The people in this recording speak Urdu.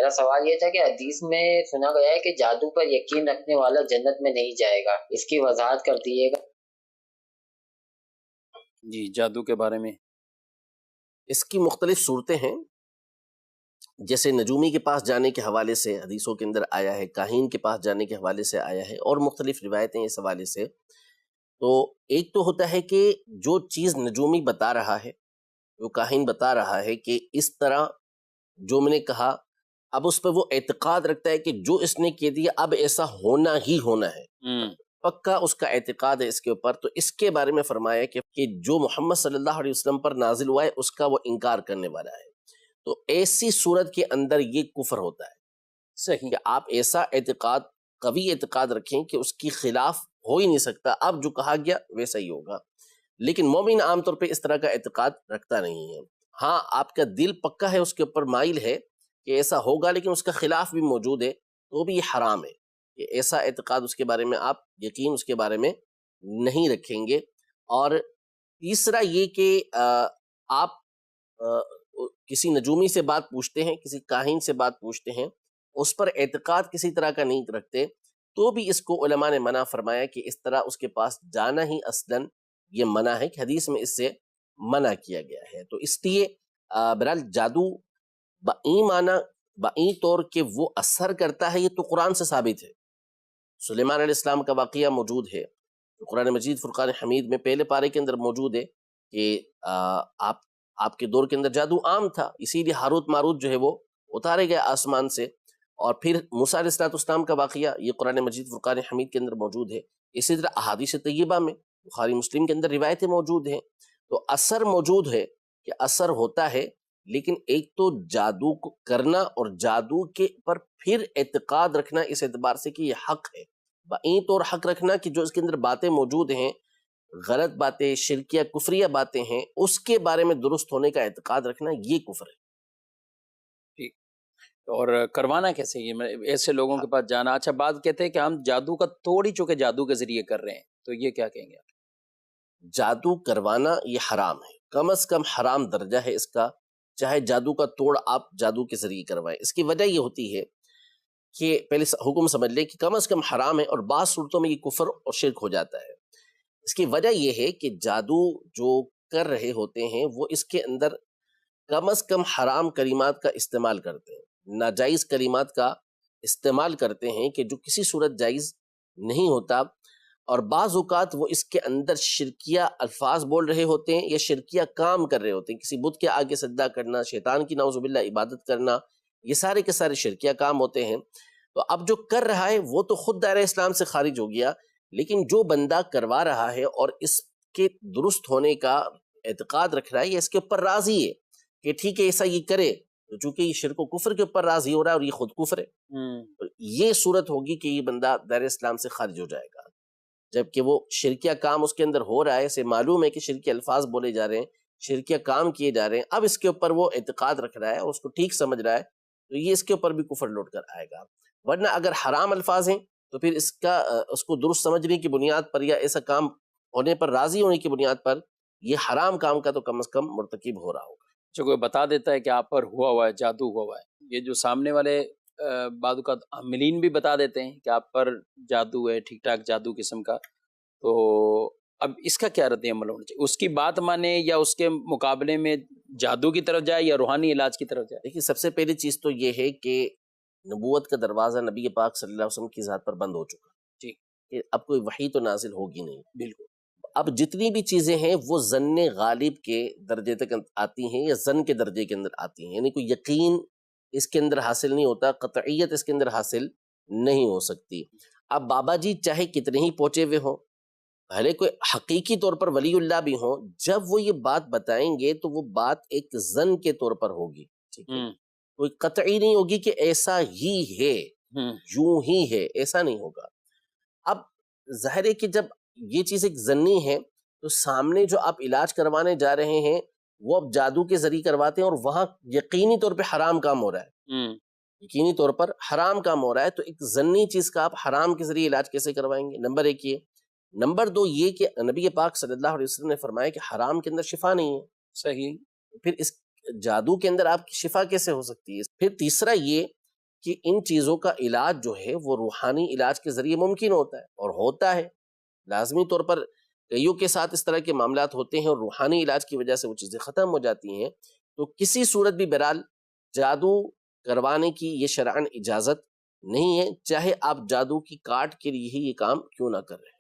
میرا سوال یہ تھا کہ حدیث میں سنا گیا ہے کہ جادو پر یقین رکھنے والا جنت میں نہیں جائے گا، اس کی وضاحت کر دیجیے گا۔ جی، جادو کے بارے میں اس کی مختلف صورتیں ہیں، جیسے نجومی کے پاس جانے کے حوالے سے حدیثوں کے اندر آیا ہے، کاہین کے پاس جانے کے حوالے سے آیا ہے، اور مختلف روایتیں اس حوالے سے۔ تو ایک تو ہوتا ہے کہ جو چیز نجومی بتا رہا ہے، جو کاہن بتا رہا ہے کہ اس طرح جو میں نے کہا، اب اس پہ وہ اعتقاد رکھتا ہے کہ جو اس نے کہہ دیا اب ایسا ہونا ہی ہونا ہے، پکا اس کا اعتقاد ہے اس کے اوپر۔ تو اس کے بارے میں فرمایا کہ جو محمد صلی اللہ علیہ وسلم پر نازل ہوا ہے اس کا وہ انکار کرنے والا ہے۔ تو ایسی صورت کے اندر یہ کفر ہوتا ہے۔ صحیح کہ آپ ایسا اعتقاد، قوی اعتقاد رکھیں کہ اس کی خلاف ہو ہی نہیں سکتا، اب جو کہا گیا ویسا ہی ہوگا۔ لیکن مومن عام طور پہ اس طرح کا اعتقاد رکھتا نہیں ہے۔ ہاں، آپ کا دل پکا ہے، اس کے اوپر مائل ہے کہ ایسا ہوگا، لیکن اس کا خلاف بھی موجود ہے، تو بھی یہ حرام ہے کہ ایسا اعتقاد اس کے بارے میں آپ یقین اس کے بارے میں نہیں رکھیں گے۔ اور تیسرا یہ کہ آپ کسی نجومی سے بات پوچھتے ہیں، کسی کاہن سے بات پوچھتے ہیں، اس پر اعتقاد کسی طرح کا نہیں رکھتے، تو بھی اس کو علماء نے منع فرمایا کہ اس طرح اس کے پاس جانا ہی اصلاً یہ منع ہے، کہ حدیث میں اس سے منع کیا گیا ہے۔ تو اس لیے بہرحال جادو بئی معنی، بئی طور کہ وہ اثر کرتا ہے، یہ تو قرآن سے ثابت ہے۔ سلیمان علیہ السلام کا واقعہ موجود ہے قرآن مجید فرقان حمید میں پہلے پارے کے اندر موجود ہے کہ آپ کے دور کے اندر جادو عام تھا، اسی لیے ہاروت ماروت جو ہے وہ اتارے گئے آسمان سے۔ اور پھر موسیٰ علیہ السلام کا واقعہ یہ قرآن مجید فرقان حمید کے اندر موجود ہے۔ اسی طرح احادیث طیبہ میں بخاری مسلم کے اندر روایتیں موجود ہیں۔ تو اثر موجود ہے کہ اثر ہوتا ہے، لیکن ایک تو جادو کو کرنا اور جادو کے پر پھر اعتقاد رکھنا اس اعتبار سے کہ یہ حق ہے، بائیں طور حق رکھنا کہ جو اس کے اندر باتیں موجود ہیں، غلط باتیں، شرکیہ کفریہ باتیں ہیں، اس کے بارے میں درست ہونے کا اعتقاد رکھنا، یہ کفر ہے۔ اور کروانا کیسے؟ یہ ایسے لوگوں کے پاس جانا۔ اچھا، بات کہتے ہیں کہ ہم جادو کا توڑ ہی چکے جادو کے ذریعے کر رہے ہیں، تو یہ کیا کہیں گے آپ؟ جادو کروانا یہ حرام ہے، کم از کم حرام درجہ ہے اس کا، چاہے جادو کا توڑ آپ جادو کے ذریعے کروائیں۔ اس کی وجہ یہ ہوتی ہے کہ پہلے حکم سمجھ لیں کہ کم از کم حرام ہے، اور بعض صورتوں میں یہ کفر اور شرک ہو جاتا ہے۔ اس کی وجہ یہ ہے کہ جادو جو کر رہے ہوتے ہیں وہ اس کے اندر کم از کم حرام کلمات کا استعمال کرتے ہیں، ناجائز کلمات کا استعمال کرتے ہیں کہ جو کسی صورت جائز نہیں ہوتا، اور بعض اوقات وہ اس کے اندر شرکیہ الفاظ بول رہے ہوتے ہیں یا شرکیہ کام کر رہے ہوتے ہیں، کسی بت کے آگے سجدہ کرنا، شیطان کی نعوذ باللہ عبادت کرنا، یہ سارے کے سارے شرکیہ کام ہوتے ہیں۔ تو اب جو کر رہا ہے وہ تو خود دائرہ اسلام سے خارج ہو گیا، لیکن جو بندہ کروا رہا ہے اور اس کے درست ہونے کا اعتقاد رکھ رہا ہے یا اس کے اوپر راضی ہے کہ ٹھیک ہے ایسا یہ کرے، تو چونکہ یہ شرک و کفر کے اوپر راضی ہو رہا ہے اور یہ خود کفر ہے، یہ صورت ہوگی کہ یہ بندہ دائرہ اسلام سے خارج ہو جائے گا۔ جبکہ وہ شرکیہ کام اس کے اندر ہو رہا ہے، اسے معلوم ہے کہ شرکیہ الفاظ بولے جا رہے ہیں، شرکیہ کام کیے جا رہے ہیں، اب اس کے اوپر وہ اعتقاد رکھ رہا ہے اور اس کو ٹھیک سمجھ رہا ہے، تو یہ اس کے اوپر بھی کفر لوٹ کر آئے گا۔ ورنہ اگر حرام الفاظ ہیں تو پھر اس کو درست سمجھنے کی بنیاد پر یا ایسا کام ہونے پر راضی ہونے کی بنیاد پر یہ حرام کام کا تو کم از کم مرتکب ہو رہا ہوگا۔ جو کوئی بتا دیتا ہے کہ آپ پر ہوا ہوا ہے، جادو ہوا ہوا ہے، یہ جو سامنے والے بعض اوقات عاملین بھی بتا دیتے ہیں کہ آپ پر جادو ہے، ٹھیک ٹھاک جادو قسم کا، تو اب اس کا کیا رد عمل ہونا چاہیے؟ اس کی بات مانے یا اس کے مقابلے میں جادو کی طرف جائے یا روحانی علاج کی طرف جائے؟ دیکھیے، سب سے پہلی چیز تو یہ ہے کہ نبوت کا دروازہ نبی پاک صلی اللہ علیہ وسلم کی ذات پر بند ہو چکا، جی، کہ اب کوئی وحی تو نازل ہوگی نہیں۔ بالکل۔ اب جتنی بھی چیزیں ہیں وہ ظن غالب کے درجے تک آتی ہیں یا ظن کے درجے کے اندر آتی ہیں، یعنی کوئی یقین اس کے اندر حاصل نہیں ہوتا، قطعیت اس کے اندر حاصل نہیں ہو سکتی۔ اب بابا جی چاہے کتنے ہی پہنچے ہوئے ہوں، بھلے کوئی حقیقی طور پر ولی اللہ بھی ہوں، جب وہ یہ بات بتائیں گے تو وہ بات ایک ظن کے طور پر ہوگی، ٹھیک ہے، کوئی قطعی نہیں ہوگی کہ ایسا ہی ہے، یوں ہی ہے، ایسا نہیں ہوگا۔ اب ظاہر ہے کہ جب یہ چیز ایک ظنی ہے تو سامنے جو آپ علاج کروانے جا رہے ہیں وہ اب جادو کے ذریعے کرواتے ہیں اور وہاں یقینی طور پہ حرام کام ہو رہا ہے، یقینی طور پر حرام کام ہو رہا ہے، تو ایک ظنی چیز کا آپ حرام کے ذریعے علاج کیسے کروائیں گے؟ نمبر ایک یہ۔ نمبر دو یہ کہ نبی پاک صلی اللہ علیہ وسلم نے فرمایا کہ حرام کے اندر شفا نہیں ہے، صحیح، پھر اس جادو کے اندر آپ کی شفا کیسے ہو سکتی ہے؟ پھر تیسرا یہ کہ ان چیزوں کا علاج جو ہے وہ روحانی علاج کے ذریعے ممکن ہوتا ہے، اور ہوتا ہے لازمی طور پر کئیوں کے ساتھ اس طرح کے معاملات ہوتے ہیں اور روحانی علاج کی وجہ سے وہ چیزیں ختم ہو جاتی ہیں. تو کسی صورت بھی بہرحال جادو کروانے کی یہ شرعاً اجازت نہیں ہے، چاہے آپ جادو کی کاٹ کے لیے ہی یہ کام کیوں نہ کر رہے ہیں.